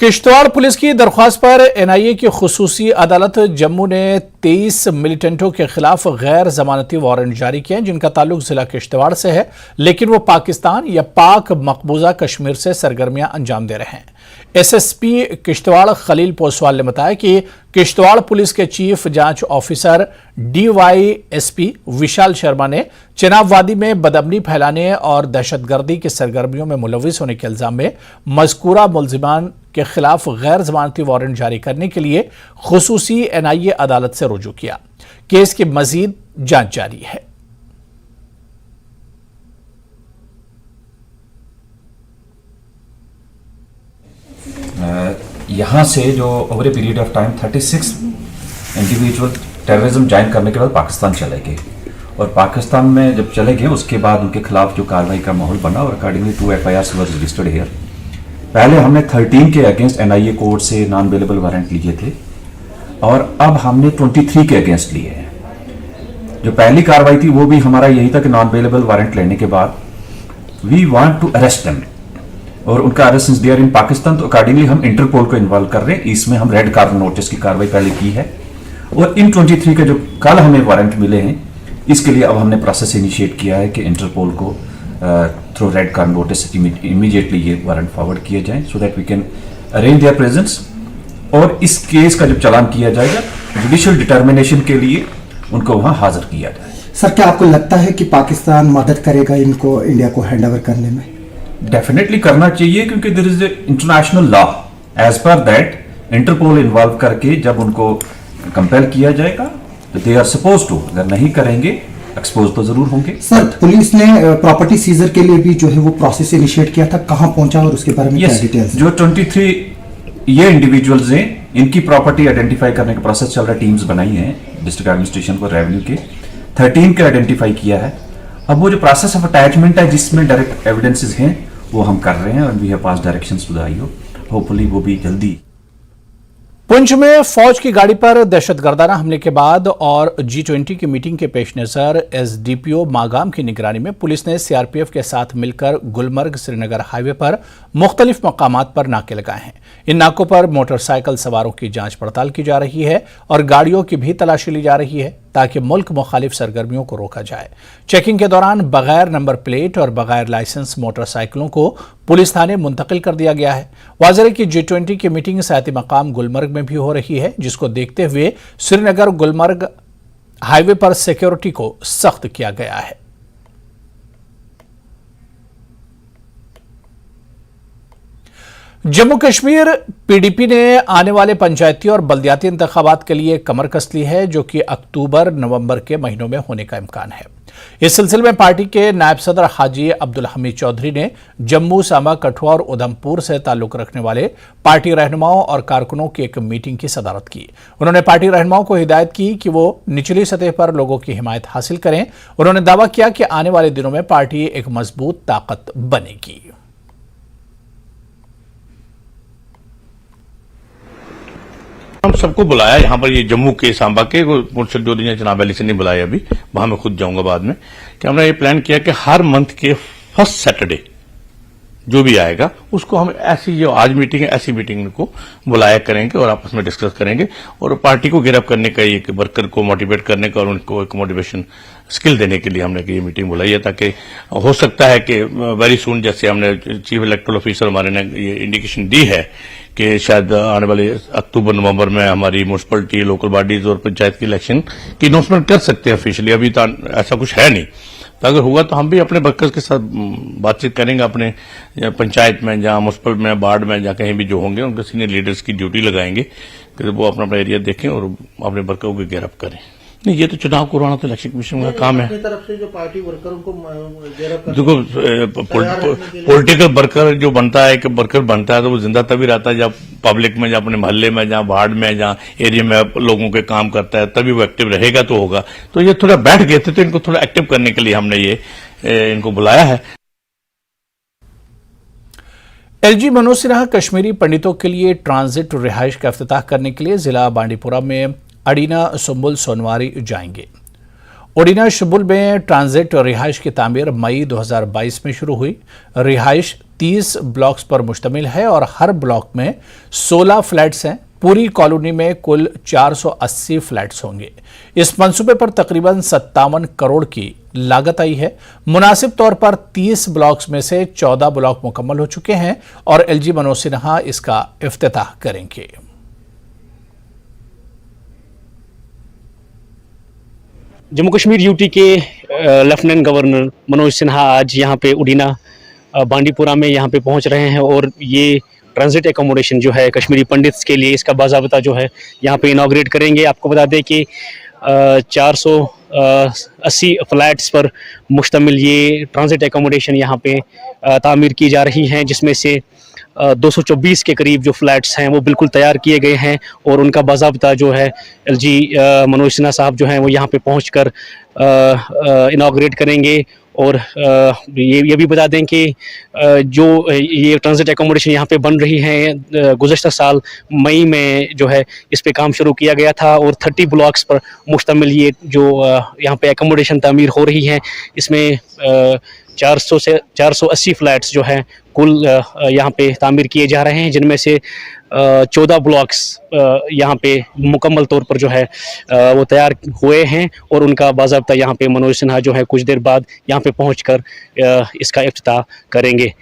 Kishtwar police की दरख्वास्त पर एनआईए की खुसूसी अदालत जम्मू ने 23 मिलिटेंटों के खिलाफ गैर जमानती वारंट जारी किए हैं, जिनका ताल्लुक जिला किश्तवाड़ से है, लेकिन वो पाकिस्तान या पाक मकबूजा कश्मीर से सरगर्मियां अंजाम दे रहे हैं। एसएसपी किश्तवाड़ खलील पोसवाल ने बताया कि किश्तवाड़ पुलिस के चीफ जांच ऑफिसर डीवाईएसपी विशाल शर्मा ने चिनाब वादी में बदअमनी फैलाने और दहशतगर्दी की सरगर्मियों में मुलविस होने के इल्जाम में मज़कूरा मुल्जिमान के खिलाफ गैर जमानती वारंट जारी करने के लिए खुसूसी एनआईए अदालत से रुजू किया। केस की मजीद जांच जारी है। यहाँ से जो over a period of time 36 individual terrorism join करने के बाद पाकिस्तान चले गए, और पाकिस्तान में जब चले गए उसके बाद उनके खिलाफ जो कार्रवाई का माहौल बना और accordingly 2 FIRs were registered here. पहले हमने 13 के अगेंस्ट एनआईए कोर्ट से नॉन अवेलेबल वारंट लिए थे और अब हमने 23 के अगेंस्ट लिए हैं। जो पहली कार्रवाई थी वो भी हमारा यही था कि नॉन अवेलेबल वारंट लेने के बाद we want to arrest them, और उनका arrest since they are in Pakistan, तो अकॉर्डिंगली हम इंटरपोल को इन्वॉल्व कर रहे हैं। इसमें हम रेड कार्बन नोटिस की कार्रवाई पहले की है, और इन 23 के जो कल हमें वारंट मिले हैं इसके लिए अब हमने प्रोसेस इनिशिएट किया है कि इंटरपोल को through red corner notice immediately ये वारंट फॉरवर्ड किए जाएं so that we can arrange their presence, और इस केस का जब चालान किया जाएगा जुडिशियल डिटर्मिनेशन के लिए उनको वहां हाजिर किया जाए। सर, क्या आपको लगता है कि पाकिस्तान मदद करेगा इनको इंडिया को हैंड ओवर करने में? डेफिनेटली करना चाहिए, क्योंकि there is international law as per that Interpol involve करके जब उनको कंपेल किया जाएगा तो दे आर सपोज टू, अगर नहीं करेंगे एक्सपोज तो जरूर होंगे। सर, पुलिस ने प्रॉपर्टी सीजर के लिए भी जो है वो प्रोसेस इनिशिएट किया था, कहां पहुंचा और उसके बारे में क्या डिटेल्स? जो 23 ये इंडिविजुअल्स हैं इनकी प्रॉपर्टी आइडेंटिफाई करने का प्रोसेस चल रहा है, टीम्स बनाई हैं डिस्ट्रिक्ट एडमिनिस्ट्रेशन को, रेवेन्यू के 13 के आइडेंटिफाई किया है। अब वो जो प्रोसेस ऑफ अटैचमेंट है जिसमें डायरेक्ट एविडेंसेस हैं वो हम कर रहे हैं, और we have pass directions to the IO, hopefully वो भी जल्दी। पुंछ में फौज की गाड़ी पर दहशतगर्दाना हमले के बाद और G20 की मीटिंग के पेश नजर SDPO मागाम की निगरानी में पुलिस ने CRPF के साथ मिलकर गुलमर्ग श्रीनगर हाईवे पर मुख्तलिफ मकामात पर नाके लगाए हैं। इन नाकों पर मोटरसाइकिल सवारों की जांच पड़ताल की जा रही है और गाड़ियों की भी तलाशी ली जा रही है ताकि मुल्क मुखालिफ सरगर्मियों को रोका जाए। चेकिंग के दौरान बगैर नंबर प्लेट और बगैर लाइसेंस मोटरसाइकिलों को पुलिस थाने मुंतकिल कर दिया गया है। वाज़ेह है कि G20 की मीटिंग साथी मकाम गुलमर्ग में भी हो रही है, जिसको देखते हुए श्रीनगर गुलमर्ग हाईवे पर सिक्योरिटी को सख्त किया गया है। जम्मू कश्मीर PDP ने आने वाले पंचायती और बल्दियाती इंतखाबात के लिए कमर कस ली है, जो कि अक्टूबर-नवंबर के महीनों में होने का इम्कान है। इस सिलसिले में पार्टी के नायब सदर हाजी अब्दुल हमीद चौधरी ने जम्मू, सांबा, कठुआ और उधमपुर से ताल्लुक रखने वाले पार्टी रहनुमाओं और कारकुनों की एक मीटिंग की सदारत की। उन्होंने पार्टी रहनुमाओं को हिदायत की कि वो निचली सतह पर लोगों की हिमायत हासिल करें। उन्होंने दावा किया कि आने वाले दिनों में पार्टी एक मजबूत ताकत बनेगी। हम सबको बुलाया यहाँ पर, ये जम्मू के, सांबा के, मुझसे 2 दिन जनाब वैली से नहीं बुलाया अभी, वहां मैं खुद जाऊंगा बाद में, कि हमने ये प्लान किया कि हर मंथ के फर्स्ट सैटरडे जो भी आएगा उसको हम ऐसी, जो आज मीटिंग है ऐसी मीटिंग को बुलाया करेंगे और आपस में डिस्कस करेंगे, और पार्टी को गिरफ्त करने का, एक वर्कर को मोटिवेट करने का और उनको एक मोटिवेशन स्किल देने के लिए हमने ये मीटिंग बुलाई है, ताकि हो सकता है कि वेरी सून, जैसे हमने चीफ इलेक्टोरल ऑफिसर हमारे ने ये इंडिकेशन दी है कि शायद आने वाले अक्टूबर-नवंबर में हमारी म्यूनसिपलिटी, लोकल बॉडीज और पंचायत की इलेक्शन की अनाउंसमेंट कर सकते हैं ऑफिशियली। अभी तो ऐसा कुछ है नहीं, तो अगर हुआ तो हम भी अपने वर्कर्स के साथ बातचीत करेंगे, अपने पंचायत में, जहां म्यूनसिपल में, वार्ड में, जहां कहीं भी जो होंगे उनके सीनियर लीडर्स की ड्यूटी लगाएंगे कि वो अपना अपना एरिया देखें और अपने वर्करों को गिरफ्त करें। नहीं, ये तो चुनाव करवाना तो इलेक्शन कमीशन का काम है। तरफ से जो पार्टी वर्करों को देखो, पॉलिटिकल वर्कर जो बनता है, कि वर्कर बनता है तो वो जिंदा तभी रहता है जब पब्लिक में, जब अपने मोहल्ले में, जहाँ वार्ड में, जहाँ एरिया में लोगों के काम करता है, तभी वो एक्टिव रहेगा तो होगा। तो ये थोड़ा बैठ गए थे, तो इनको थोड़ा एक्टिव करने के लिए हमने ये इनको बुलाया है। LG मनोज सिन्हा कश्मीरी पंडितों के लिए ट्रांजिट रिहाइश का इफ्तिताह करने के लिए जिला बांडीपुरा में अडीना सुंबुल सोनवारी जाएंगे। ओडिना शुबुल में ट्रांजिट रिहाइश की तामीर मई 2022 में शुरू हुई। रिहाइश 30 ब्लॉक्स पर मुश्तमिल है और हर ब्लॉक में 16 फ्लैट्स हैं। पूरी कॉलोनी में कुल 480 फ्लैट्स होंगे। इस मंसूबे पर तकरीबन 57 करोड़ की लागत आई है। मुनासिब तौर पर 30 ब्लॉक्स में से 14 ब्लॉक मुकम्मल हो चुके हैं और एलजी मनोज सिन्हा इसका इफ्तिताह करेंगे। जम्मू कश्मीर यूटी के लेफ्टिनेंट गवर्नर मनोज सिन्हा आज यहाँ पे उडीना बांडीपुरा में यहाँ पे पहुँच रहे हैं और ये ट्रांजिट एकोमोडेशन जो है कश्मीरी पंडित्स के लिए इसका बाज़ाब्ता जो है यहाँ पे इनाग्रेट करेंगे। आपको बता दें कि 480 फ्लैट्स पर मुश्तमिल ये ट्रांजिट एकोमोडेशन यहाँ पे तामीर की जा रही हैं, जिसमें से 224 के करीब जो फ्लैट्स हैं वो बिल्कुल तैयार किए गए हैं और उनका बाज़ाब्ता जो है एलजी मनोज सिन्हा साहब जो हैं वो यहाँ पे पहुँचकर इनाग्रेट करेंगे। और ये भी बता दें कि जो ये ट्रांजिट एकोमोडेशन यहाँ पे बन रही हैं, गुज़श्ता साल मई में जो है इस पे काम शुरू किया गया था और 30 ब्लॉक्स पर मुश्तमिल ये जो यहाँ पे एकोमोडेशन तामीर हो रही हैं, इसमें 400 से 480 फ्लैट्स जो हैं कुल यहाँ पे तामीर किए जा रहे हैं, जिनमें से 14 ब्लॉक्स यहाँ पे मुकम्मल तौर पर जो है वो तैयार हुए हैं और उनका बाज़ाब्ता यहाँ पे मनोज सिन्हा जो है कुछ देर बाद यहाँ पे पहुँचकर इसका इफ्तिताह करेंगे।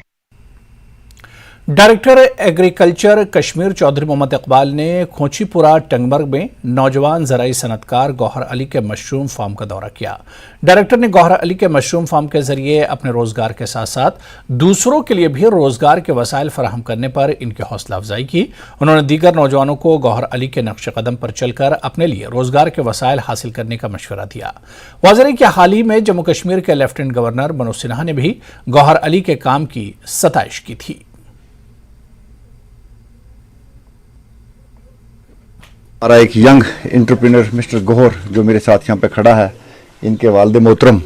डायरेक्टर एग्रीकल्चर कश्मीर चौधरी मोहम्मद इकबाल ने खोचीपुरा टंगमर्ग में नौजवान ज़राई सनतकार गौहर अली के मशरूम फार्म का दौरा किया। डायरेक्टर ने गौहर अली के मशरूम फार्म के जरिए अपने रोजगार के साथ साथ दूसरों के लिए भी रोजगार के वसाइल फराहम करने पर इनकी हौसला अफजाई की। उन्होंने दीगर नौजवानों को गौहर अली के नक्श कदम पर चलकर अपने लिए रोजगार के वसाइल हासिल करने का मशवरा दिया। वाज़ेह है कि हाल ही में जम्मू कश्मीर के लेफ्टिनेंट गवर्नर मनोज सिन्हा ने भी गौहर अली के काम की सताइश की थी। हमारा एक यंग एंटरप्रेन्योर मिस्टर गौहर जो मेरे साथ यहाँ पे खड़ा है, इनके वालिद मोहतरम,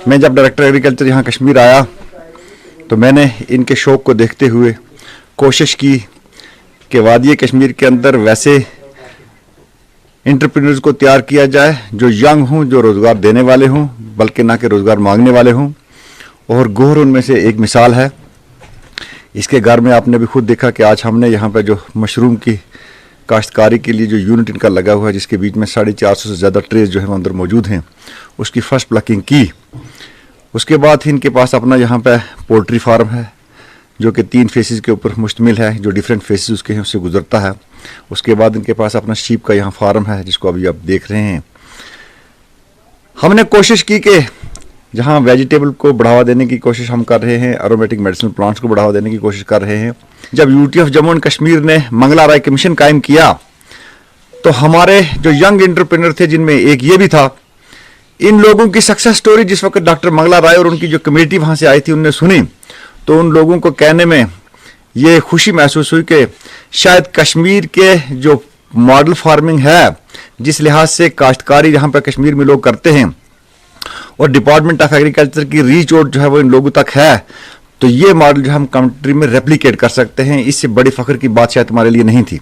मैं जब डायरेक्टर एग्रीकल्चर यहाँ कश्मीर आया तो मैंने इनके शौक़ को देखते हुए कोशिश की कि वादी कश्मीर के अंदर वैसे एंटरप्रेन्योर्स को तैयार किया जाए जो यंग हों, जो रोज़गार देने वाले हों, बल्कि ना कि रोज़गार मांगने वाले हों। और गौहर उनमें से एक मिसाल है। इसके घर में आपने भी खुद देखा कि आज हमने यहाँ पर जो मशरूम की काश्तकारी के लिए जो यूनिट इनका लगा हुआ है, जिसके बीच में 450 से ज़्यादा ट्रेस जो है अंदर मौजूद हैं, उसकी फर्स्ट प्लकिंग की। उसके बाद इनके पास अपना यहाँ पे पोल्ट्री फार्म है जो कि 3 फेसेस के ऊपर मुश्तमिल है, जो डिफरेंट फेसेस उसके हैं उससे गुजरता है। उसके बाद इनके पास अपना शीप का यहाँ फार्म है जिसको अभी आप देख रहे हैं। हमने कोशिश की कि जहाँ वेजिटेबल को बढ़ावा देने की कोशिश हम कर रहे हैं, एरोमेटिक मेडिसिनल प्लांट्स को बढ़ावा देने की कोशिश कर रहे हैं। जब UT of Jammu and Kashmir ने मंगला राय कमीशन कायम किया तो हमारे जो यंग एंटरप्रेन्योर थे, जिनमें एक ये भी था, इन लोगों की सक्सेस स्टोरी जिस वक्त डॉक्टर मंगला राय और उनकी जो कमेटी वहाँ से आई थी उनने सुनी, तो उन लोगों को कहने में ये खुशी महसूस हुई कि शायद कश्मीर के जो मॉडल फार्मिंग है, जिस लिहाज से काश्तकारी यहाँ पर कश्मीर में लोग करते हैं और डिपार्टमेंट ऑफ एग्रीकल्चर की रीच आउट जो है वो इन लोगों तक है, तो ये मॉडल जो हम कंट्री में रेप्लिकेट कर सकते हैं। इससे बड़ी फख्र की बात शायद हमारे लिए नहीं थी।